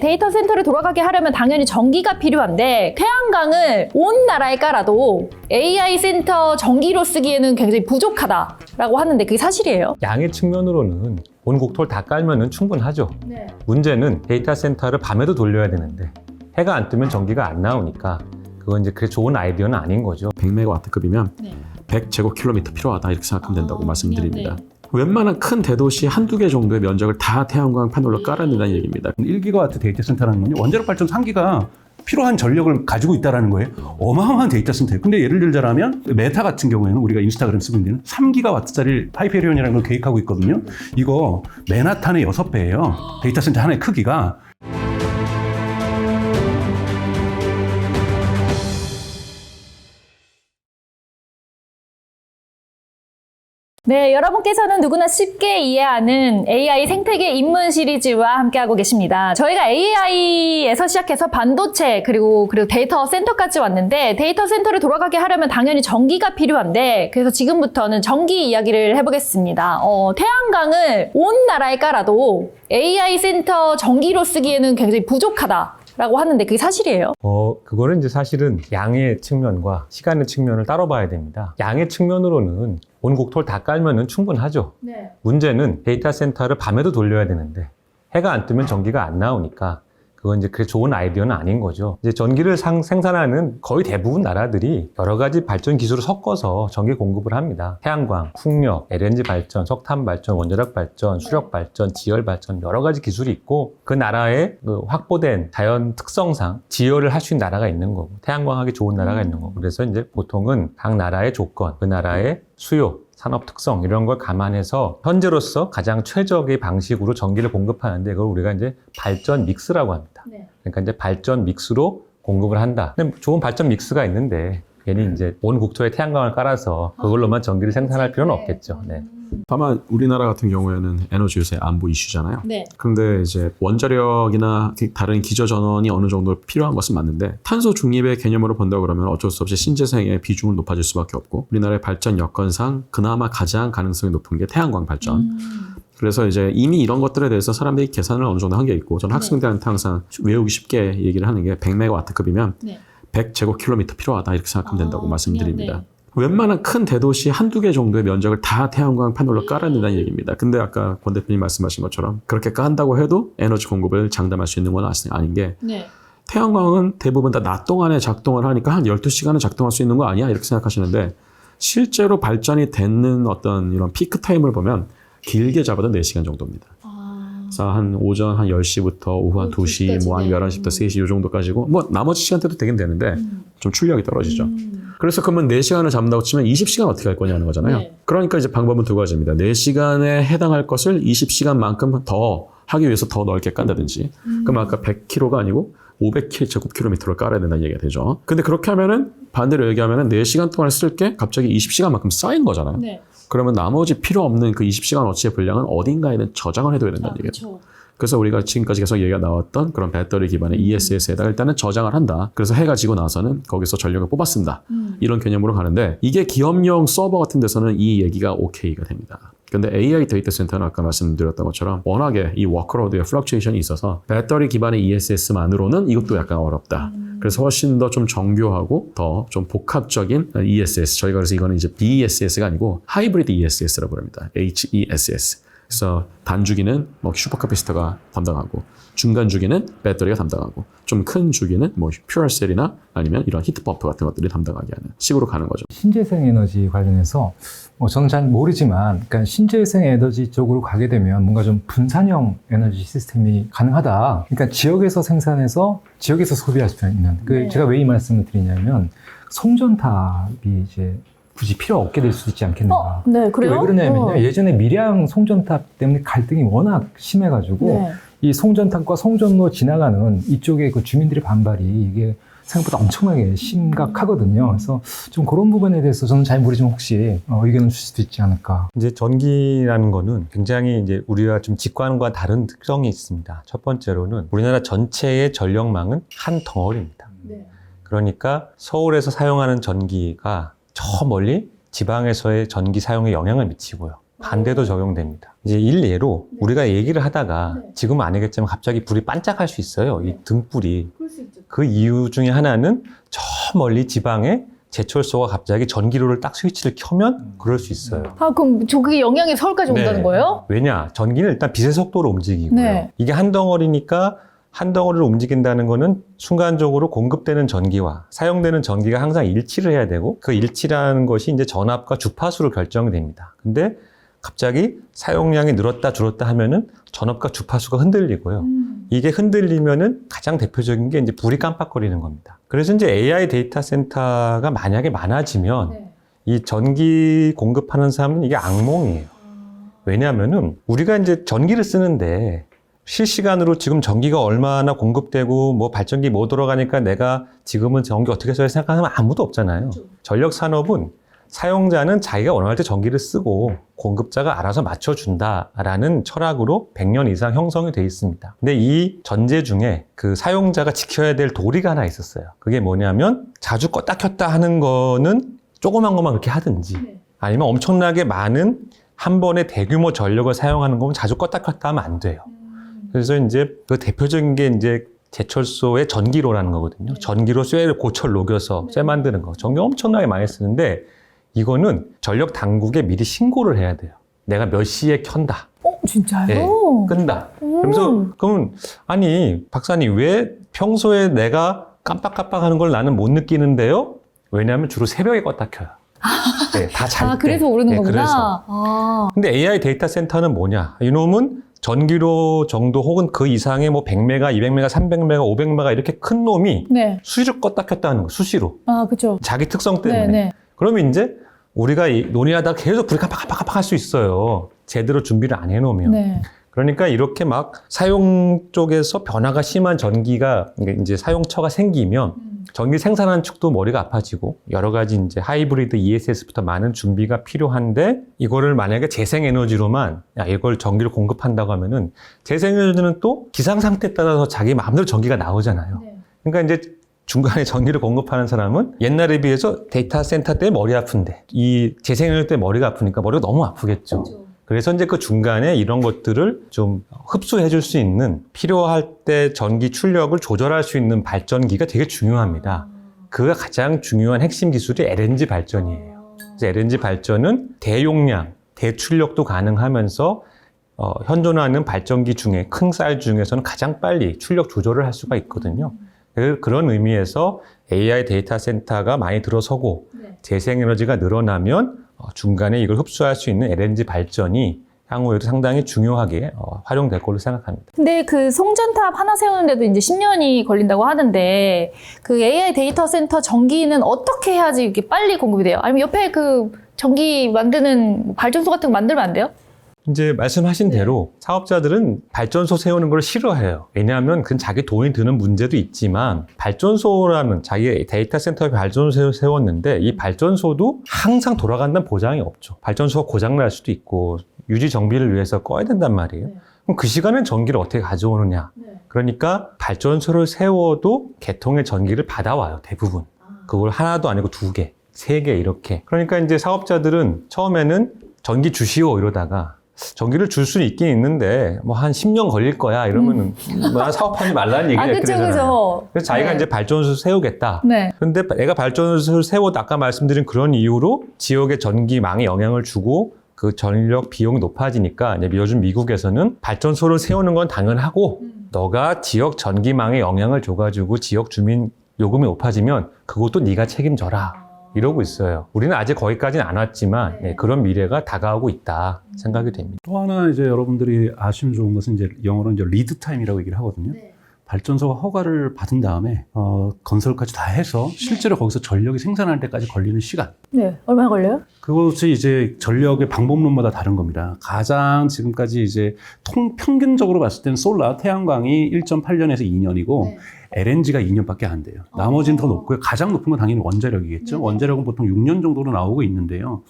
데이터 센터를 돌아가게 하려면 당연히 전기가 필요한데 태양광을 온 나라에 깔아도 AI 센터 전기로 쓰기에는 굉장히 부족하다라고 하는데 그게 사실이에요? 양의 측면으로는 온 국토를 다 깔면은 충분하죠. 네. 문제는 데이터 센터를 밤에도 돌려야 되는데 해가 안 뜨면 전기가 안 나오니까 그건 이제 그렇게 좋은 아이디어는 아닌 거죠. 100메가와트급이면 네. 100제곱킬로미터 필요하다 이렇게 생각하면 된다고 말씀드립니다. 네. 웬만한 큰 대도시 한두 개 정도의 면적을 다 태양광 패널로 깔아야 된다는 얘기입니다. 1기가와트 데이터 센터라는 건요, 원자력 발전소 1기가 필요한 전력을 가지고 있다는 거예요. 어마어마한 데이터 센터예요. 근데 예를 들자면 메타 같은 경우에는 우리가 인스타그램 쓰고 있는 3기가와트짜리 하이페리온이라는 걸 계획하고 있거든요. 이거 맨하탄의 6배예요. 데이터 센터 하나의 크기가. 네, 여러분께서는 누구나 쉽게 이해하는 AI 생태계 입문 시리즈와 함께하고 계십니다. 저희가 AI에서 시작해서 반도체 그리고 데이터 센터까지 왔는데 데이터 센터를 돌아가게 하려면 당연히 전기가 필요한데 그래서 지금부터는 전기 이야기를 해보겠습니다. 태양광을 온 나라에 깔아도 AI 센터 전기로 쓰기에는 굉장히 부족하다라고 하는데 그게 사실이에요? 그거는 이제 사실은 양의 측면과 시간의 측면을 따로 봐야 됩니다. 양의 측면으로는 온 국토를 다 깔면은 충분하죠. 네. 문제는 데이터 센터를 밤에도 돌려야 되는데 해가 안 뜨면 전기가 안 나오니까 그건 이제 그렇게 좋은 아이디어는 아닌 거죠. 이제 전기를 생산하는 거의 대부분 나라들이 여러 가지 발전 기술을 섞어서 전기 공급을 합니다. 태양광, 풍력, LNG 발전, 석탄 발전, 원자력 발전, 수력 발전, 지열 발전 여러 가지 기술이 있고 그 나라의 확보된 자연 특성상 지열을 할 수 있는 나라가 있는 거고 태양광하기 좋은 나라가 있는 거고 그래서 이제 보통은 각 나라의 조건, 그 나라의 수요, 산업 특성 이런 걸 감안해서 현재로서 가장 최적의 방식으로 전기를 공급하는데 그걸 우리가 이제 발전 믹스라고 합니다. 네. 그러니까 이제 발전 믹스로 공급을 한다. 근데 좋은 발전 믹스가 있는데 괜히 이제 온 국토에 태양광을 깔아서 그걸로만 전기를 생산할 필요는 없겠죠. 네. 다만 우리나라 같은 경우에는 에너지 요새 안보 이슈잖아요. 네. 그런데 이제 원자력이나 다른 기저 전원이 어느 정도 필요한 것은 맞는데 탄소 중립의 개념으로 본다 그러면 어쩔 수 없이 신재생의 비중을 높아질 수밖에 없고 우리나라의 발전 여건상 그나마 가장 가능성이 높은 게 태양광 발전. 그래서 이제 이미 이런 것들에 대해서 사람들이 계산을 어느 정도 한 게 있고 저는 학생들한테 항상 외우기 쉽게 얘기를 하는 게 100메가와트급이면 네. 100제곱킬로미터 필요하다 이렇게 생각하면 된다고 말씀드립니다. 네. 웬만한 큰 대도시 한두 개 정도의 면적을 다 태양광 패널로 깔아야 된다는 얘기입니다. 근데 아까 권 대표님 말씀하신 것처럼 그렇게 깐다고 해도 에너지 공급을 장담할 수 있는 건 아닌 게 네. 태양광은 대부분 다 낮 동안에 작동을 하니까 한 12시간은 작동할 수 있는 거 아니야? 이렇게 생각하시는데 실제로 발전이 되는 어떤 이런 피크 타임을 보면 길게 잡아도 4시간 정도입니다. 그래서 한 오전 한 10시부터 오후 한 2시, 뭐 한 11시부터 3시 이 정도까지고 뭐 나머지 시간대도 되긴 되는데 좀 출력이 떨어지죠. 그래서 그러면 4시간을 잡는다고 치면 20시간 어떻게 할 거냐는 거잖아요. 네. 그러니까 이제 방법은 두 가지입니다. 4시간에 해당할 것을 20시간만큼 더 하기 위해서 더 넓게 깐다든지 그럼 아까 100km가 아니고 500제곱킬로미터를 깔아야 된다는 얘기가 되죠. 근데 그렇게 하면은 반대로 얘기하면은 4시간 동안 쓸 게 갑자기 20시간만큼 쌓인 거잖아요. 네. 그러면 나머지 필요 없는 그 20시간어치의 분량은 어딘가에는 저장을 해둬야 된다는 얘기예요. 그래서 우리가 지금까지 계속 얘기가 나왔던 그런 배터리 기반의 ESS에다가 일단은 저장을 한다. 그래서 해가 지고 나서는 거기서 전력을 뽑아쓴다. 이런 개념으로 가는데 이게 기업용 서버 같은 데서는 이 얘기가 오케이가 됩니다. 근데 AI 데이터 센터는 아까 말씀드렸던 것처럼 워낙에 이 워크로드의 플럭추에이션이 있어서 배터리 기반의 ESS만으로는 이것도 약간 어렵다. 그래서 훨씬 더 좀 정교하고 더 좀 복합적인 ESS. 저희가 그래서 이거는 이제 BESS가 아니고 하이브리드 ESS라고 부릅니다. HESS. 그래서 단주기는 뭐 슈퍼카피스터가 담당하고 중간 주기는 배터리가 담당하고 좀 큰 주기는 뭐 퓨어셀이나 아니면 이런 히트펌프 같은 것들이 담당하게 하는 식으로 가는 거죠. 신재생 에너지 관련해서 저는 잘 모르지만 그러니까 신재생 에너지 쪽으로 가게 되면 뭔가 좀 분산형 에너지 시스템이 가능하다. 그러니까 지역에서 생산해서 지역에서 소비할 수 있는. 네. 제가 왜 이 말씀을 드리냐면 송전탑이 이제 굳이 필요 없게 될 수 있지 않겠는가. 네, 그래요? 왜 그러냐면요. 예전에 밀양 송전탑 때문에 갈등이 워낙 심해가지고 네. 이 송전탑과 송전로 지나가는 이쪽의 그 주민들의 반발이 이게 생각보다 엄청나게 심각하거든요. 그래서 좀 그런 부분에 대해서 저는 잘 모르지만 혹시 의견을 주실 수도 있지 않을까. 이제 전기라는 거는 굉장히 이제 우리가 좀 직관과 다른 특성이 있습니다. 첫 번째로는 우리나라 전체의 전력망은 한 덩어리입니다. 네. 그러니까 서울에서 사용하는 전기가 저 멀리 지방에서의 전기 사용에 영향을 미치고요. 반대도 적용됩니다. 이제 일례로 우리가 얘기를 하다가 지금은 아니겠지만 갑자기 불이 반짝할 수 있어요. 이 등불이. 그 이유 중에 하나는 저 멀리 지방에 제철소가 갑자기 전기로를 딱 스위치를 켜면 그럴 수 있어요. 아, 그럼 그게 영향이 서울까지 네. 온다는 거예요? 왜냐? 전기는 일단 빛의 속도로 움직이고요. 네. 이게 한 덩어리니까 한 덩어리를 움직인다는 거는 순간적으로 공급되는 전기와 사용되는 전기가 항상 일치를 해야 되고 그 일치라는 것이 이제 전압과 주파수로 결정이 됩니다. 근데 갑자기 사용량이 늘었다 줄었다 하면은 전압과 주파수가 흔들리고요. 이게 흔들리면은 가장 대표적인 게 이제 불이 깜빡거리는 겁니다. 그래서 이제 AI 데이터 센터가 만약에 많아지면 이 전기 공급하는 사람은 이게 악몽이에요. 왜냐하면은 우리가 이제 전기를 쓰는데 실시간으로 지금 전기가 얼마나 공급되고 뭐 발전기 뭐 돌아가니까 내가 지금은 전기 어떻게 써야 생각하면 아무도 없잖아요. 전력 산업은 사용자는 자기가 원할 때 전기를 쓰고 공급자가 알아서 맞춰준다라는 철학으로 100년 이상 형성이 돼 있습니다. 근데 이 전제 중에 그 사용자가 지켜야 될 도리가 하나 있었어요. 그게 뭐냐면 자주 껐다 켰다 하는 거는 조그만 것만 그렇게 하든지 아니면 엄청나게 많은 한 번에 대규모 전력을 사용하는 거면 자주 껐다 켰다 하면 안 돼요. 그래서 이제 그 대표적인 게 이제 제철소의 전기로라는 거거든요. 전기로 쇠를 고철 녹여서 쇠 만드는 거. 전기 엄청나게 많이 쓰는데 이거는 전력 당국에 미리 신고를 해야 돼요. 내가 몇 시에 켠다. 진짜요? 네, 끈다. 그러면서 그러면 아니 박사님 왜 평소에 내가 깜빡깜빡하는 걸 나는 못 느끼는데요? 왜냐하면 주로 새벽에 껐다 켜요. 네, 다 잘 때. 아, 그래서 오르는 거구나. 그래서. 아. 근데 AI 데이터 센터는 뭐냐? 이놈은 전기로 정도 혹은 그 이상의 뭐 100메가, 200메가, 300메가, 500메가 이렇게 큰 놈이 네. 수시로 껐다 켰다 하는 거, 수시로. 아, 그죠. 자기 특성 때문에. 네. 그러면 이제 우리가 논의하다가 계속 불이 깜빡깜빡 할 수 있어요. 제대로 준비를 안 해놓으면. 네. 그러니까 이렇게 막 사용 쪽에서 변화가 심한 전기가 이제 사용처가 생기면 전기 생산하는 측도 머리가 아파지고 여러 가지 이제 하이브리드 ESS부터 많은 준비가 필요한데 이거를 만약에 재생에너지로만 이걸 전기를 공급한다고 하면은 재생에너지는 또 기상 상태에 따라서 자기 마음대로 전기가 나오잖아요. 그러니까 이제 중간에 전기를 공급하는 사람은 옛날에 비해서 데이터 센터 때 머리 아픈데 이 재생에너지 때 머리가 아프니까 머리가 너무 아프겠죠. 그래서 이제 그 중간에 이런 것들을 좀 흡수해 줄 수 있는 필요할 때 전기 출력을 조절할 수 있는 발전기가 되게 중요합니다. 그가 가장 중요한 핵심 기술이 LNG 발전이에요. 그래서 LNG 발전은 대용량, 대출력도 가능하면서 현존하는 발전기 중에 큰 쌀 중에서는 가장 빨리 출력 조절을 할 수가 있거든요. 그런 의미에서 AI 데이터 센터가 많이 들어서고 재생에너지가 늘어나면 중간에 이걸 흡수할 수 있는 LNG 발전이 향후에도 상당히 중요하게 활용될 걸로 생각합니다. 근데 그 송전탑 하나 세우는데도 이제 10년이 걸린다고 하는데 그 AI 데이터 센터 전기는 어떻게 해야지 이렇게 빨리 공급이 돼요? 아니면 옆에 그 전기 만드는 발전소 같은 거 만들면 안 돼요? 이제 말씀하신 대로 사업자들은 발전소 세우는 걸 싫어해요. 왜냐하면 그건 자기 돈이 드는 문제도 있지만 발전소라는 자기 데이터 센터에 발전소 세웠는데 이 발전소도 항상 돌아간다는 보장이 없죠. 발전소가 고장날 수도 있고 유지 정비를 위해서 꺼야 된단 말이에요. 그럼 그 시간엔 전기를 어떻게 가져오느냐. 그러니까 발전소를 세워도 개통의 전기를 받아와요. 대부분. 그걸 하나도 아니고 2개, 3개 이렇게. 그러니까 이제 사업자들은 처음에는 전기 주시오 이러다가 전기를 줄 수는 있긴 있는데 뭐 한 10년 걸릴 거야 이러면은 나 사업하지 말라는 얘기가 이렇게 되잖아요. 그죠. 그래서 자기가 네. 이제 발전소 세우겠다. 네. 그런데 내가 발전소를 세워도 아까 말씀드린 그런 이유로 지역의 전기망에 영향을 주고 그 전력 비용이 높아지니까 이제 요즘 미국에서는 발전소를 세우는 건 당연하고 너가 지역 전기망에 영향을 줘가지고 지역 주민 요금이 높아지면 그것도 네가 책임져라. 이러고 있어요. 우리는 아직 거기까지는 안 왔지만 그런 미래가 다가오고 있다 생각이 됩니다. 또 하나 이제 여러분들이 아시면 좋은 것은 이제 영어로 이제 리드 타임이라고 얘기를 하거든요. 발전소가 허가를 받은 다음에 건설까지 다 해서 실제로 거기서 전력이 생산할 때까지 걸리는 시간. 네. 얼마나 걸려요? 그것이 이제 전력의 방법론마다 다른 겁니다. 가장 지금까지 이제 평균적으로 봤을 때는 솔라, 태양광이 1.8년에서 2년이고 LNG가 2년밖에 안 돼요. 나머지는 더 높고요. 가장 높은 건 당연히 원자력이겠죠. 원자력은 보통 6년 정도로 나오고 있는데요.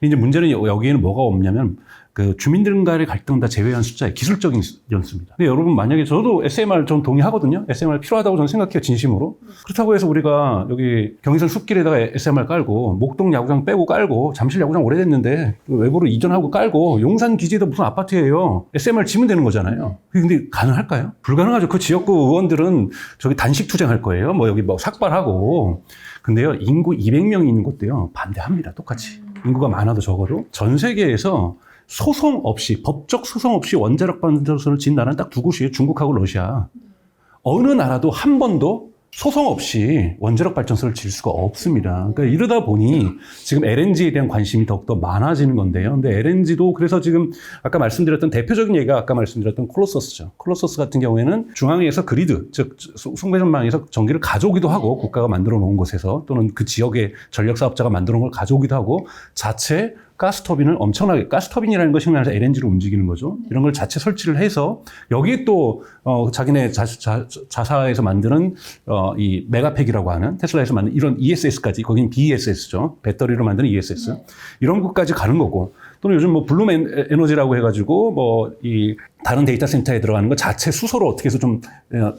이제 문제는 여기에는 뭐가 없냐면 그 주민들과의 갈등 다 제외한 숫자의 기술적인 연수입니다. 근데 여러분 만약에 저도 SMR 좀 동의하거든요. SMR 필요하다고 저는 생각해요. 진심으로. 그렇다고 해서 우리가 여기 경의선 숲길에다가 SMR 깔고 목동 야구장 빼고 깔고 잠실 야구장 오래됐는데 외부로 이전하고 깔고 용산 기지도 무슨 아파트예요. SMR 지면 되는 거잖아요. 근데 가능할까요? 불가능하죠. 그 지역구 의원들은 저기 단식 투쟁할 거예요. 뭐 여기 뭐 삭발하고. 근데요, 인구 200명이 있는 곳도요, 반대합니다. 똑같이. 인구가 많아도 적어도. 전 세계에서 소송 없이, 법적 소송 없이 원자력 발전소를 지은 나라는 딱 두 곳이에요. 중국하고 러시아. 어느 나라도 한 번도 소송 없이 원자력 발전소를 지을 수가 없습니다. 그러니까 이러다 보니 지금 LNG에 대한 관심이 더욱더 많아지는 건데요. 근데 LNG도 그래서 지금 아까 말씀드렸던 대표적인 얘기가 아까 말씀드렸던 콜로서스죠. 콜로서스 같은 경우에는 중앙에서 그리드, 즉 송배전망에서 전기를 가져오기도 하고 국가가 만들어 놓은 곳에서 또는 그 지역의 전력 사업자가 만들어 놓은 걸 가져오기도 하고 자체 가스터빈을 엄청나게, 가스터빈이라는 것이 그냥 LNG로 움직이는 거죠. 이런 걸 자체 설치를 해서 여기에 또 자기네 자사에서 만드는 이 메가팩이라고 하는 테슬라에서 만든 이런 ESS까지, 거긴 BESS죠. 배터리로 만드는 ESS. 이런 것까지 가는 거고, 또는 요즘 뭐 블룸 에너지라고 해가지고 뭐 이 다른 데이터 센터에 들어가는 거 자체 수소로 어떻게 해서 좀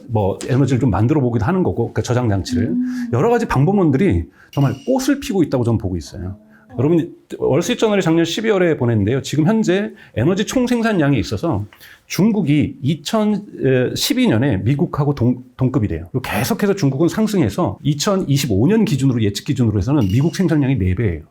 뭐 에너지를 좀 만들어 보기도 하는 거고, 그러니까 저장 장치를. 여러 가지 방법론들이 정말 꽃을 피고 있다고 저는 보고 있어요. 여러분, 월스트리트저널이 작년 12월에 보냈는데요. 지금 현재 에너지 총생산량에 있어서 중국이 2012년에 미국하고 동급이래요. 계속해서 중국은 상승해서 2025년 기준으로, 예측 기준으로 해서는 미국 생산량이 4배예요.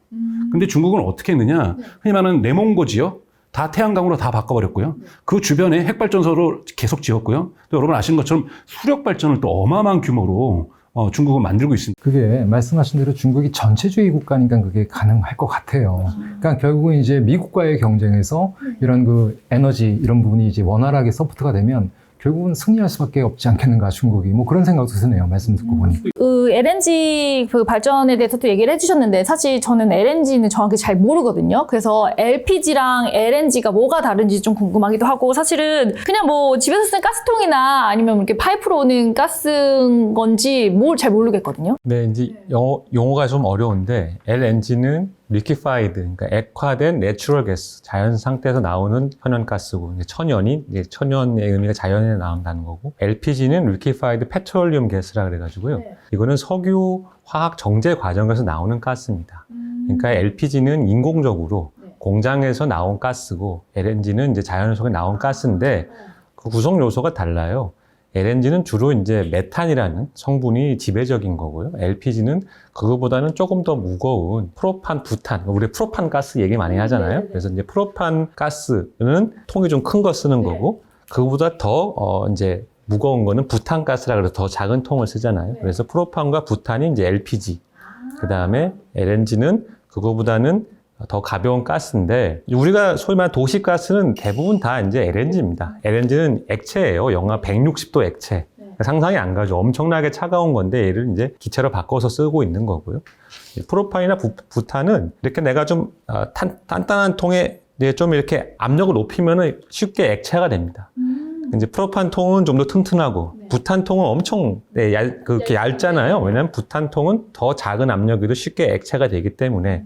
근데 중국은 어떻게 했느냐? 흔히 말하는 내몽고 지역, 다 태양광으로 다 바꿔버렸고요. 그 주변에 핵발전소를 계속 지었고요. 또 여러분 아시는 것처럼 수력발전을 또 어마어마한 규모로 중국은 만들고 있습니다. 그게 말씀하신 대로 중국이 전체주의 국가니까 그게 가능할 것 같아요. 그러니까 결국은 이제 미국과의 경쟁에서 이런 그 에너지 이런 부분이 이제 원활하게 서포트가 되면 결국은 승리할 수밖에 없지 않겠는가, 중국이. 뭐 그런 생각도 드네요. 말씀 듣고 보니. 그 LNG 그 발전에 대해서도 얘기를 해주셨는데 사실 저는 LNG는 정확히 잘 모르거든요. 그래서 LPG랑 LNG가 뭐가 다른지 좀 궁금하기도 하고, 사실은 그냥 뭐 집에서 쓰는 가스통이나 아니면 이렇게 파이프로 오는 가스인 건지 뭘 잘 모르겠거든요. 네, 이제 용어가 좀 어려운데 LNG는 liquefied, 그러니까 액화된 내추럴 가스, 자연 상태에서 나오는 천연가스고, 천연이, 천연의 의미가 자연에 나온다는 거고, LPG는 liquefied petroleum gas라 그래가지고요. 네. 이거는 석유 화학 정제 과정에서 나오는 가스입니다. 그러니까 LPG는 인공적으로 공장에서 나온 가스고, LNG는 이제 자연 속에 나온 가스인데 그 구성 요소가 달라요. LNG는 주로 이제 메탄이라는 성분이 지배적인 거고요. LPG는 그거보다는 조금 더 무거운 프로판, 부탄. 우리 프로판 가스 얘기 많이 하잖아요. 그래서 이제 프로판 가스는 통이 좀 큰 거 쓰는 거고, 그거보다 더 이제 무거운 거는 부탄 가스라 그래서 더 작은 통을 쓰잖아요. 그래서 프로판과 부탄이 이제 LPG. 그 다음에 LNG는 그거보다는 더 가벼운 가스인데, 우리가 소위 말하는 도시가스는 대부분 다 이제 LNG입니다. LNG는 액체예요. 영하 160도 액체. 상상이 안 가죠. 엄청나게 차가운 건데 얘를 이제 기체로 바꿔서 쓰고 있는 거고요. 프로판이나 부탄은 이렇게 내가 좀 단단한 통에 좀 이렇게 압력을 높이면은 쉽게 액체가 됩니다. 이제 프로판 통은 좀 더 튼튼하고, 부탄 통은 엄청 그렇게 얇잖아요. 왜냐하면 부탄 통은 더 작은 압력에도 쉽게 액체가 되기 때문에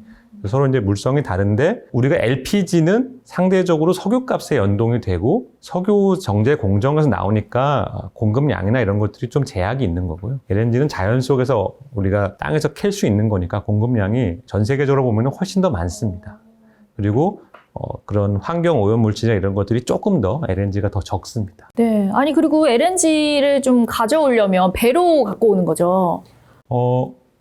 서로 이제 물성이 다른데, 우리가 LPG는 상대적으로 석유값에 연동이 되고 석유 정제 공정에서 나오니까 공급량이나 이런 것들이 좀 제약이 있는 거고요. LNG는 자연 속에서 우리가 땅에서 캘 수 있는 거니까 공급량이 전 세계적으로 보면 훨씬 더 많습니다. 그리고 그런 환경 오염 물질이나 이런 것들이 조금 더 LNG가 더 적습니다. 네. 아니, 그리고 LNG를 좀 가져오려면 배로 갖고 오는 거죠.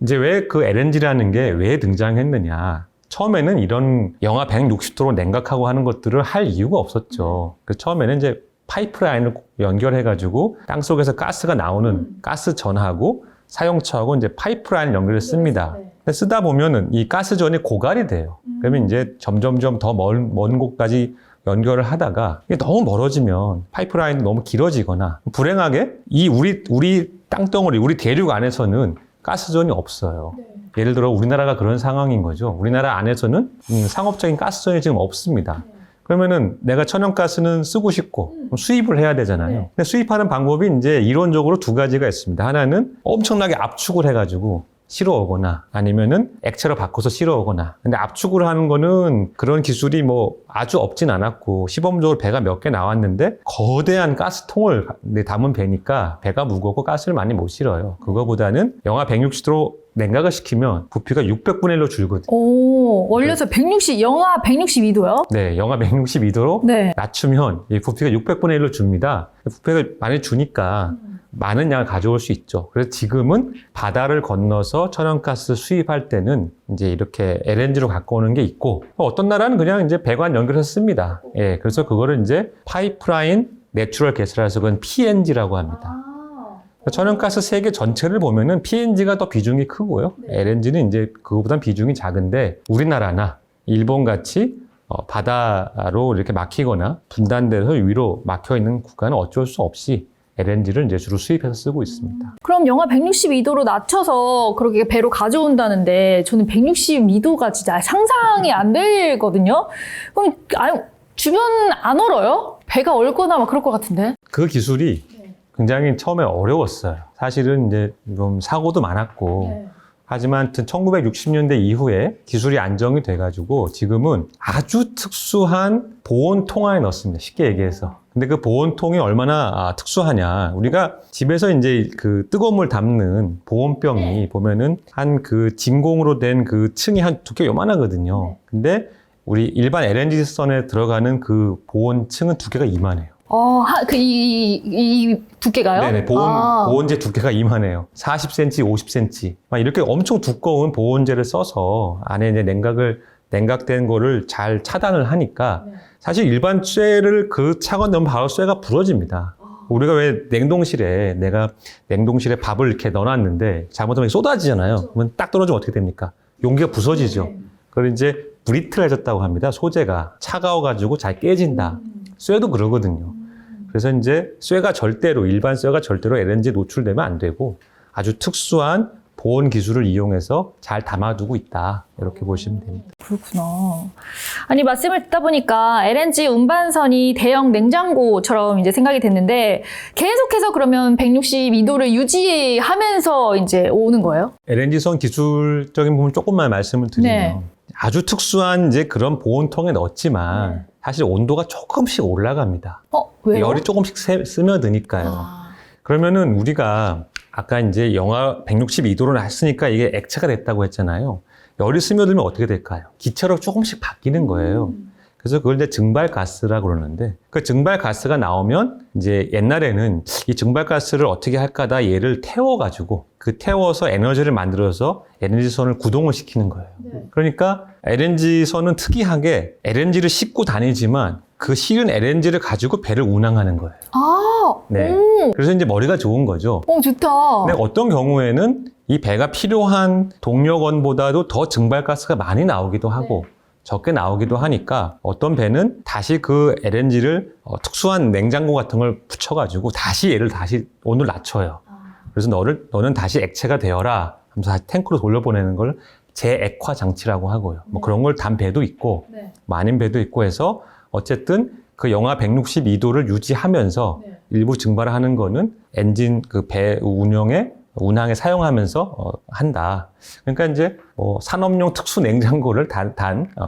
이제 왜 그 LNG라는 게 왜 등장했느냐. 처음에는 이런 영하 160도로 냉각하고 하는 것들을 할 이유가 없었죠. 그래서 처음에는 이제 파이프라인을 연결해가지고 땅속에서 가스가 나오는 가스전하고 사용처하고 이제 파이프라인 연결을 씁니다. 근데 쓰다 보면은 이 가스전이 고갈이 돼요. 그러면 이제 점점점 더 먼 곳까지 연결을 하다가 이게 너무 멀어지면 파이프라인이 너무 길어지거나, 불행하게 우리 땅덩어리, 우리 대륙 안에서는 가스전이 없어요. 예를 들어 우리나라가 그런 상황인 거죠. 우리나라 안에서는 상업적인 가스전이 지금 없습니다. 그러면은 내가 천연가스는 쓰고 싶고 수입을 해야 되잖아요. 근데 수입하는 방법이 이제 이론적으로 두 가지가 있습니다. 하나는 엄청나게 압축을 해가지고 실어오거나 아니면은 액체로 바꿔서 실어오거나. 근데 압축을 하는 거는 그런 기술이 뭐 아주 없진 않았고 시범적으로 배가 몇 개 나왔는데 거대한 가스통을 담은 배니까 배가 무겁고 가스를 많이 못 실어요. 그거보다는 영하 160도로 냉각을 시키면 부피가 600분의 1로 줄거든요. 오, 원래서 영하 162도요? 네, 영하 162도로 네. 낮추면 이 부피가 600분의 1로 줍니다. 부피가 많이 주니까 많은 양을 가져올 수 있죠. 그래서 지금은 바다를 건너서 천연가스 수입할 때는 이제 이렇게 LNG로 갖고 오는 게 있고, 어떤 나라는 그냥 이제 배관 연결해서 씁니다. 예, 그래서 그거를 이제 파이프라인 내추럴 가스라서 그건 PNG라고 합니다. 천연가스 세계 전체를 보면은 PNG가 더 비중이 크고요. LNG는 이제 그거보단 비중이 작은데 우리나라나 일본 같이 바다로 이렇게 막히거나 분단돼서 위로 막혀 있는 국가는 어쩔 수 없이 LNG를 이제 주로 수입해서 쓰고 있습니다. 그럼 영하 162도로 낮춰서 그렇게 배로 가져온다는데 저는 162도가 진짜 상상이 안 되거든요. 그럼 주변 안 얼어요? 배가 얼거나 막 그럴 것 같은데. 그 기술이 굉장히 처음에 어려웠어요. 사실은 이제 좀 사고도 많았고 하지만 1960년대 이후에 기술이 안정이 돼가지고 지금은 아주 특수한 보온통 안에 넣습니다. 쉽게 얘기해서. 근데 그 보온통이 얼마나 특수하냐. 우리가 집에서 이제 그 뜨거운 물 담는 보온병이 보면은 한 그 진공으로 된 그 층이 한 두께 요만하거든요. 근데 우리 일반 LNG 선에 들어가는 그 보온층은 두께가 이만해요. 이 두께가요? 네네, 보온재 두께가 이만해요. 40cm, 50cm. 막 이렇게 엄청 두꺼운 보온재를 써서 안에 이제 냉각된 거를 잘 차단을 하니까 사실 일반 쇠를 그 차가 넣으면 바로 쇠가 부러집니다. 우리가 왜 내가 냉동실에 밥을 이렇게 넣어놨는데 잘못하면 쏟아지잖아요. 그러면 딱 떨어지면 어떻게 됩니까? 용기가 부서지죠. 그걸 이제 브리틀해졌다고 합니다. 소재가 차가워가지고 잘 깨진다. 쇠도 그러거든요. 그래서 이제 일반 쇠가 절대로 LNG에 노출되면 안 되고 아주 특수한 보온 기술을 이용해서 잘 담아두고 있다. 이렇게 보시면 됩니다. 그렇구나. 아니, 말씀을 듣다 보니까 LNG 운반선이 대형 냉장고처럼 이제 생각이 됐는데 계속해서 그러면 162도를 유지하면서 이제 오는 거예요? LNG선 기술적인 부분 조금만 말씀을 드리면 아주 특수한 이제 그런 보온통에 넣었지만 사실 온도가 조금씩 올라갑니다. 왜요? 열이 조금씩 스며드니까요. 그러면은 우리가 아까 이제 영하 162도로 했으니까 이게 액체가 됐다고 했잖아요. 열이 스며들면 어떻게 될까요? 기체로 조금씩 바뀌는 거예요. 그래서 그걸 이제 증발가스라고 그러는데 그 증발가스가 나오면 이제 옛날에는 이 증발가스를 어떻게 할까다 얘를 태워가지고 그 태워서 에너지를 만들어서 LNG선을 구동을 시키는 거예요. 그러니까 LNG선은 특이하게 LNG를 싣고 다니지만 그 실은 LNG를 가지고 배를 운항하는 거예요. 네. 그래서 이제 머리가 좋은 거죠. 좋다. 근데 어떤 경우에는 이 배가 필요한 동력원보다도 더 증발가스가 많이 나오기도 하고 적게 나오기도 하니까 어떤 배는 다시 그 LNG를 특수한 냉장고 같은 걸 붙여가지고 다시 온도를 낮춰요. 그래서 너는 다시 액체가 되어라 하면서 다시 탱크로 돌려보내는 걸 재액화 장치라고 하고요. 뭐 그런 걸 단 배도 있고 많은 배도 있고 해서 어쨌든 그 영하 162도를 유지하면서 일부 증발을 하는 거는 엔진 그 배 운항에 사용하면서 한다. 그러니까 이제 산업용 특수 냉장고를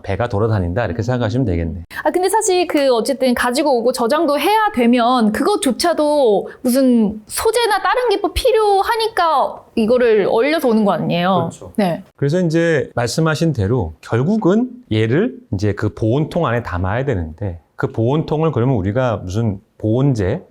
배가 돌아다닌다 이렇게 생각하시면 되겠네. 근데 사실 어쨌든 가지고 오고 저장도 해야 되면 그것조차도 무슨 소재나 다른 기법 필요하니까 이거를 얼려서 오는 거 아니에요? 그렇죠. 네. 그래서 이제 말씀하신 대로 결국은 얘를 이제 그 보온통 안에 담아야 되는데 그 보온통을 그러면 우리가 무슨 보온재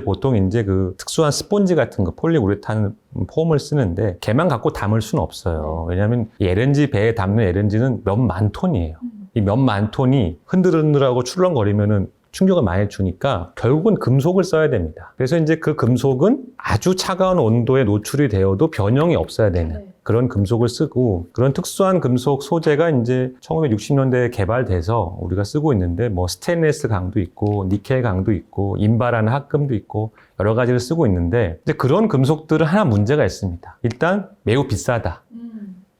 보통 이제 그 특수한 스폰지 같은 거 폴리우레탄 폼을 쓰는데 걔만 갖고 담을 수는 없어요. 왜냐하면 이 LNG 배에 담는 LNG는 몇만 톤이에요. 이 몇만 톤이 흔들흔들하고 출렁거리면은 충격을 많이 주니까 결국은 금속을 써야 됩니다. 그래서 이제 그 금속은 아주 차가운 온도에 노출이 되어도 변형이 없어야 되는 그런 금속을 쓰고 그런 특수한 금속 소재가 이제 1960년대에 개발돼서 우리가 쓰고 있는데 뭐 스테인리스 강도 있고 니켈 강도 있고 인바라는 합금도 있고 여러 가지를 쓰고 있는데 이제 그런 금속들은 하나 문제가 있습니다. 일단 매우 비싸다.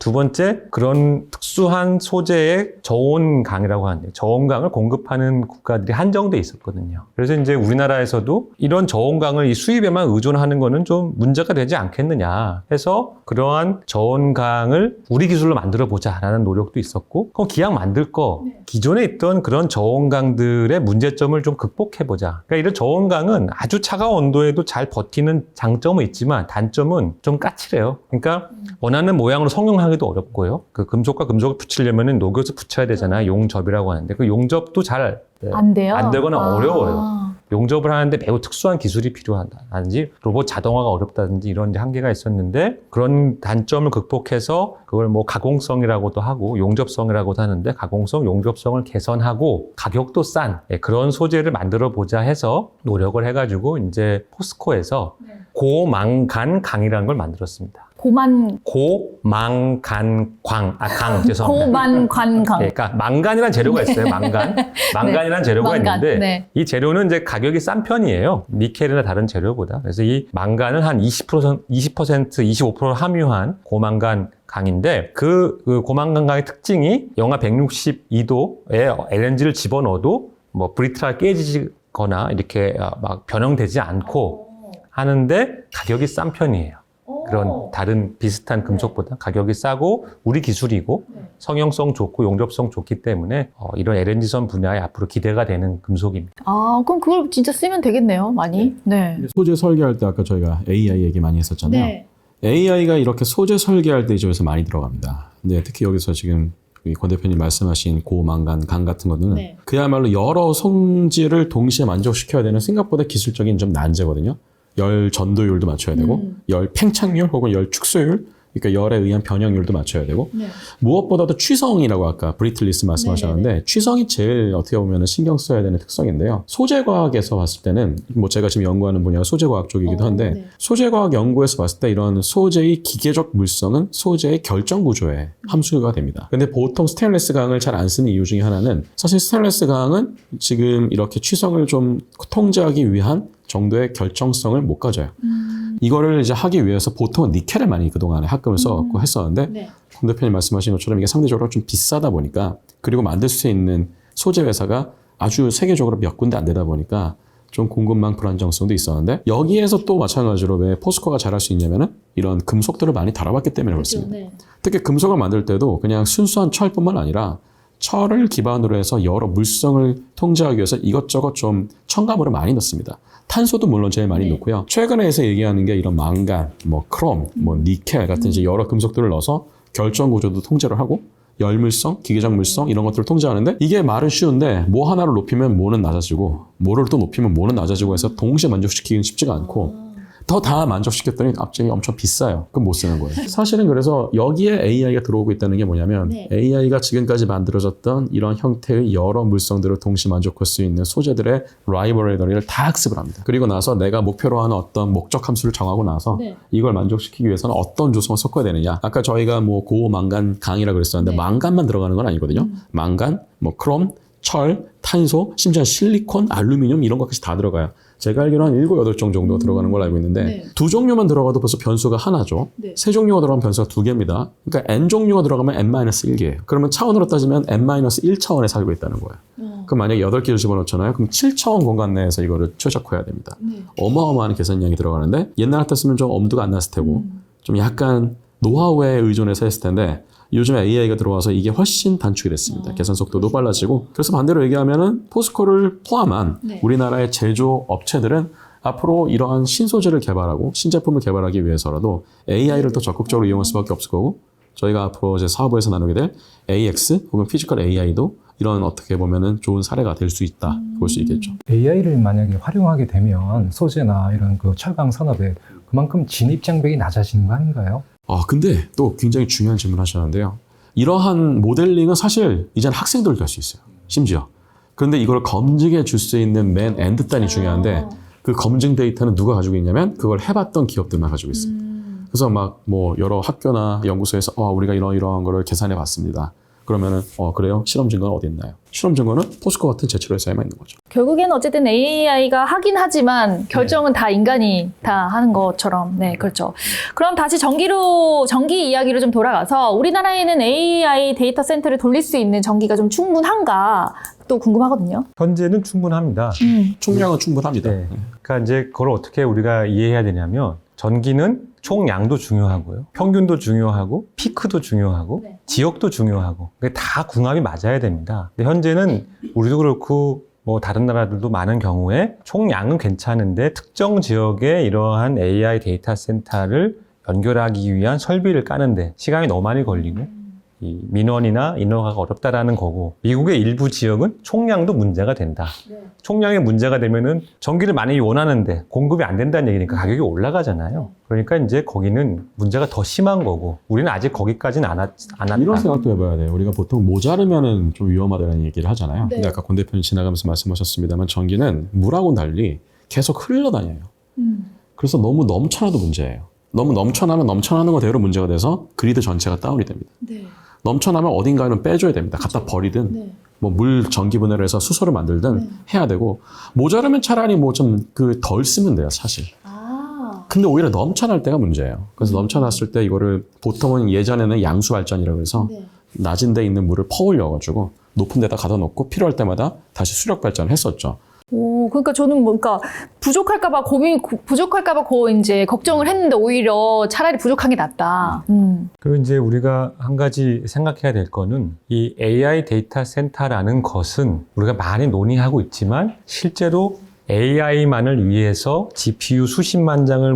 두 번째, 그런 특수한 소재의 저온강이라고 하는데 저온강을 공급하는 국가들이 한정돼 있었거든요. 그래서 이제 우리나라에서도 이런 저온강을 이 수입에만 의존하는 거는 좀 문제가 되지 않겠느냐 해서 그러한 저온강을 우리 기술로 만들어 보자라는 노력도 있었고, 그럼 기왕 만들 거 기존에 있던 그런 저온강들의 문제점을 좀 극복해 보자. 그러니까 이런 저온강은 아주 차가운 온도에도 잘 버티는 장점은 있지만 단점은 좀 까칠해요. 그러니까 원하는 모양으로 성형하기도 어렵고요. 그 금속과 금속을 붙이려면 녹여서 붙여야 되잖아요. 용접이라고 하는데 그 용접도 잘 안 돼요? 안 되거나 어려워요. 용접을 하는데 매우 특수한 기술이 필요하다든지 로봇 자동화가 어렵다든지 이런 이제 한계가 있었는데, 그런 단점을 극복해서 그걸 뭐 가공성이라고도 하고 용접성이라고도 하는데, 가공성, 용접성을 개선하고 가격도 싼 그런 소재를 만들어 보자 해서 노력을 해가지고 이제 포스코에서 고망간 강이라는 걸 만들었습니다. 고망간 강, 죄송합니다. 고만관강. 그러니까 망간이라는 재료가 있어요. 망간이라는 재료가 망간, 있는데 네. 이 재료는 이제 가격이 싼 편이에요. 니켈이나 다른 재료보다. 그래서 이 망간을 한 20%, 25% 함유한 고망간 강인데 그 고망간 강의 특징이 영하 162도에 LNG를 집어넣어도 뭐 브리트가 깨지거나 이렇게 막 변형되지 않고 하는데 가격이 싼 편이에요. 그런 다른 비슷한 금속보다 가격이 싸고 우리 기술이고 성형성 좋고 용접성 좋기 때문에 이런 LNG선 분야에 앞으로 기대가 되는 금속입니다. 아, 그럼 그걸 진짜 쓰면 되겠네요, 많이. 네. 소재 설계할 때 아까 저희가 AI 얘기 많이 했었잖아요. 네. AI가 이렇게 소재 설계할 때 이쪽에서 많이 들어갑니다. 근데 특히 여기서 지금 권 대표님 말씀하신 고망간 강 같은 거는 네. 그야말로 여러 성질을 동시에 만족시켜야 되는 생각보다 기술적인 좀 난제거든요. 열 전도율도 맞춰야 되고 열 팽창률 혹은 열 축소율, 그러니까 열에 의한 변형률도 맞춰야 되고 무엇보다도 취성이라고 아까 브리틀리스 말씀하셨는데 취성이 제일 어떻게 보면 신경 써야 되는 특성인데요. 소재과학에서 봤을 때는 뭐 제가 지금 연구하는 분야가 소재과학 쪽이기도 한데 소재과학 연구에서 봤을 때 이런 소재의 기계적 물성은 소재의 결정 구조에 함수가 됩니다. 근데 보통 스테인리스 강을 잘 안 쓰는 이유 중에 하나는 사실 스테인리스 강은 지금 이렇게 취성을 좀 통제하기 위한 정도의 결정성을 못 가져요. 이거를 이제 하기 위해서 보통 니켈을 많이 그동안에 합금을 써갖고 했었는데, 권 대표님 말씀하신 것처럼 이게 상대적으로 좀 비싸다 보니까, 그리고 만들 수 있는 소재 회사가 아주 세계적으로 몇 군데 안 되다 보니까 좀 공급망 불안정성도 있었는데, 여기에서 또 마찬가지로 왜 포스코가 잘할 수 있냐면은 이런 금속들을 많이 다뤄봤기 때문에 그렇습니다. 특히 금속을 만들 때도 그냥 순수한 철뿐만 아니라 철을 기반으로 해서 여러 물성을 통제하기 위해서 이것저것 좀 첨가물을 많이 넣습니다. 탄소도 물론 제일 많이 넣고요. 최근에서 얘기하는 게 이런 망간, 뭐 크롬, 뭐 니켈 같은 이제 여러 금속들을 넣어서 결정 구조도 통제를 하고 열물성, 기계적 물성 이런 것들을 통제하는데, 이게 말은 쉬운데 뭐 하나를 높이면 뭐는 낮아지고 뭐를 또 높이면 뭐는 낮아지고 해서 동시에 만족시키기는 쉽지가 않고, 더 다 만족시켰더니 갑자기 엄청 비싸요. 그럼 못 쓰는 거예요. 사실은 그래서 여기에 AI가 들어오고 있다는 게 뭐냐면 AI가 지금까지 만들어졌던 이런 형태의 여러 물성들을 동시에 만족할 수 있는 소재들의 라이브러리를 다 학습을 합니다. 그리고 나서 내가 목표로 하는 어떤 목적 함수를 정하고 나서 이걸 만족시키기 위해서는 어떤 조성을 섞어야 되느냐. 아까 저희가 뭐 고망간 강이라고 그랬었는데 망간만 들어가는 건 아니거든요. 망간, 뭐 크롬, 철, 탄소, 심지어 실리콘, 알루미늄 이런 것까지 다 들어가요. 제가 알기로는 한 7, 8종 정도가 들어가는 걸로 알고 있는데 두 종류만 들어가도 벌써 변수가 하나죠. 세 종류가 들어가면 변수가 2개입니다. 그러니까 N종류가 들어가면 N-1개예요. 그러면 차원으로 따지면 N-1차원에 살고 있다는 거예요. 그럼 만약에 8개를 집어넣잖아요. 그럼 7차원 공간 내에서 이거를 최적화해야 됩니다. 어마어마한 계산량이 들어가는데 옛날 같았으면 좀 엄두가 안 났을 테고 좀 약간 노하우에 의존해서 했을 텐데 요즘에 AI가 들어와서 이게 훨씬 단축이 됐습니다. 계산 속도도 빨라지고. 그래서 반대로 얘기하면은 포스코를 포함한 우리나라의 제조 업체들은 앞으로 이러한 신소재를 개발하고 신제품을 개발하기 위해서라도 AI를 더 적극적으로 이용할 수밖에 없을 거고, 저희가 앞으로 이제 사업부에서 나누게 될 AX 혹은 피지컬 AI도 이런 어떻게 보면은 좋은 사례가 될 수 있다 볼 수 있겠죠. AI를 만약에 활용하게 되면 소재나 이런 그 철강 산업에 그만큼 진입 장벽이 낮아지는 거 아닌가요? 근데 또 굉장히 중요한 질문 하셨는데요. 이러한 모델링은 사실 이제는 학생들도 할 수 있어요. 심지어. 그런데 이걸 검증해 줄 수 있는 맨 엔드 단이 중요한데, 그 검증 데이터는 누가 가지고 있냐면 그걸 해봤던 기업들만 가지고 있습니다. 그래서 막 뭐 여러 학교나 연구소에서 우리가 이러한 거를 계산해 봤습니다. 그러면은 그래요? 실험 증거는 어디 있나요? 실험 증거는 포스코 같은 제철 회사에만 있는 거죠. 결국에는 어쨌든 AI가 하긴 하지만 결정은 다 인간이 다 하는 것처럼. 네, 그렇죠. 그럼 다시 전기 이야기로 좀 돌아가서 우리나라에는 AI 데이터 센터를 돌릴 수 있는 전기가 좀 충분한가 또 궁금하거든요. 현재는 충분합니다. 총량은 충분합니다. 네. 그러니까 이제 그걸 어떻게 우리가 이해해야 되냐면 전기는 총량도 중요하고요. 평균도 중요하고 피크도 중요하고 지역도 중요하고 그게 다 궁합이 맞아야 됩니다. 근데 현재는 우리도 그렇고 뭐 다른 나라들도 많은 경우에 총량은 괜찮은데 특정 지역에 이러한 AI 데이터 센터를 연결하기 위한 설비를 까는데 시간이 너무 많이 걸리고 이 민원이나 인허가가 어렵다라는 거고 미국의 일부 지역은 총량도 문제가 된다. 총량이 문제가 되면은 전기를 많이 원하는데 공급이 안 된다는 얘기니까 가격이 올라가잖아요. 그러니까 이제 거기는 문제가 더 심한 거고 우리는 아직 거기까지는 안 왔다. 이런 생각도 해봐야 돼요. 우리가 보통 모자르면은 좀 위험하다는 얘기를 하잖아요. 근데 아까 권 대표님 지나가면서 말씀하셨습니다만 전기는 물하고는 달리 계속 흘러다녀요. 그래서 너무 넘쳐나도 문제예요. 너무 넘쳐나면 넘쳐나는 거대로 문제가 돼서 그리드 전체가 다운이 됩니다. 넘쳐나면 어딘가에는 빼줘야 됩니다. 갖다 버리든 뭐 물 전기 분해를 해서 수소를 만들든 해야 되고 모자르면 차라리 뭐 좀 덜 쓰면 돼요, 사실. 근데 오히려 넘쳐날 때가 문제예요. 그래서 넘쳐났을 때 이거를 보통은 예전에는 양수 발전이라고 해서 낮은 데 있는 물을 퍼올려가지고 높은 데다 가둬 놓고 필요할 때마다 다시 수력 발전을 했었죠. 오, 그러니까 저는 뭔가 부족할까봐 이제 걱정을 했는데 오히려 차라리 부족한 게 낫다. 그리고 이제 우리가 한 가지 생각해야 될 거는 이 AI 데이터 센터라는 것은 우리가 많이 논의하고 있지만 실제로 AI만을 위해서 GPU 수십만 장을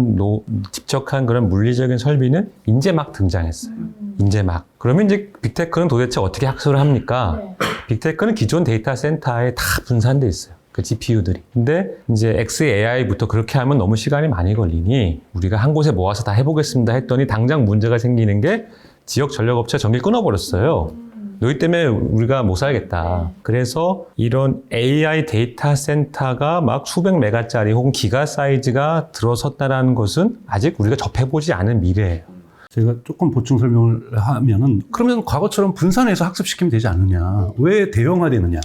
집적한 그런 물리적인 설비는 이제 막 등장했어요. 이제 막. 그러면 이제 빅테크는 도대체 어떻게 학습을 합니까? 빅테크는 기존 데이터 센터에 다 분산돼 있어요. 그 GPU들이. 근데 이제 XAI부터 그렇게 하면 너무 시간이 많이 걸리니 우리가 한 곳에 모아서 다 해보겠습니다 했더니 당장 문제가 생기는 게 지역 전력업체 전기를 끊어버렸어요. 너희 때문에 우리가 못 살겠다. 그래서 이런 AI 데이터 센터가 막 수백 메가짜리 혹은 기가 사이즈가 들어섰다는 것은 아직 우리가 접해보지 않은 미래예요. 제가 조금 보충 설명을 하면은 그러면 과거처럼 분산해서 학습시키면 되지 않느냐. 왜 대형화되느냐.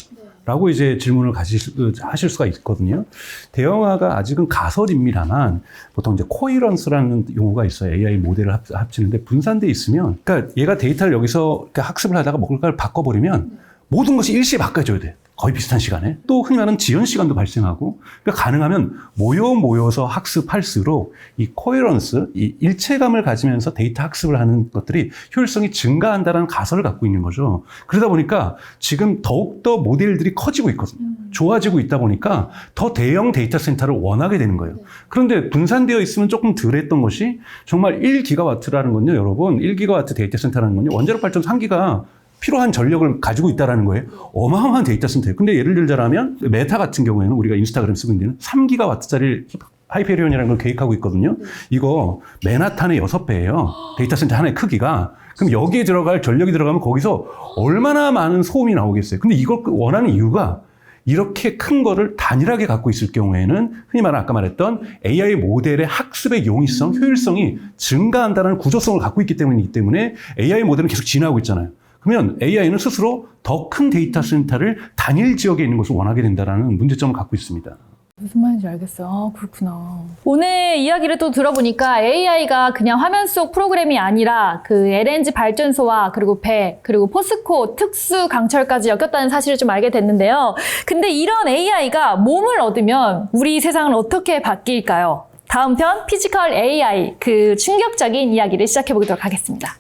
라고 이제 질문을 하실 수가 있거든요. 대형화가 아직은 가설입니다만 보통 이제 코이런스라는 용어가 있어요. AI 모델을 합치는데 분산돼 있으면 그러니까 얘가 데이터를 여기서 학습을 하다가 뭔가를 바꿔버리면 모든 것이 일시에 바꿔줘야 돼. 거의 비슷한 시간에. 또 흔히 말하는 지연 시간도 발생하고 그러니까 가능하면 모여서 학습할수록 이 코헤런스, 이 일체감을 가지면서 데이터 학습을 하는 것들이 효율성이 증가한다는 가설을 갖고 있는 거죠. 그러다 보니까 지금 더욱더 모델들이 커지고 있거든요. 좋아지고 있다 보니까 더 대형 데이터 센터를 원하게 되는 거예요. 그런데 분산되어 있으면 조금 덜했던 것이 정말 1기가와트라는 건요, 여러분. 1기가와트 데이터 센터라는 건요, 원자력 발전 3기가 필요한 전력을 가지고 있다는 거예요. 어마어마한 데이터 센터예요. 근데 예를 들자면 메타 같은 경우에는 우리가 인스타그램 쓰고 있는 3기가와트짜리 하이페리온이라는 걸 계획하고 있거든요. 이거 맨하탄의 6배예요. 데이터 센터 하나의 크기가. 그럼 여기에 들어갈 전력이 들어가면 거기서 얼마나 많은 소음이 나오겠어요. 근데 이걸 원하는 이유가 이렇게 큰 거를 단일하게 갖고 있을 경우에는 흔히 말하는 아까 말했던 AI 모델의 학습의 용이성, 효율성이 증가한다는 구조성을 갖고 있기 때문에 AI 모델은 계속 진화하고 있잖아요. 그러면 AI는 스스로 더 큰 데이터 센터를 단일 지역에 있는 것을 원하게 된다는 문제점을 갖고 있습니다. 무슨 말인지 알겠어요. 아, 그렇구나. 오늘 이야기를 또 들어보니까 AI가 그냥 화면 속 프로그램이 아니라 그 LNG 발전소와 그리고 배, 그리고 포스코 특수 강철까지 엮였다는 사실을 좀 알게 됐는데요. 근데 이런 AI가 몸을 얻으면 우리 세상은 어떻게 바뀔까요? 다음 편 피지컬 AI 그 충격적인 이야기를 시작해 보도록 하겠습니다.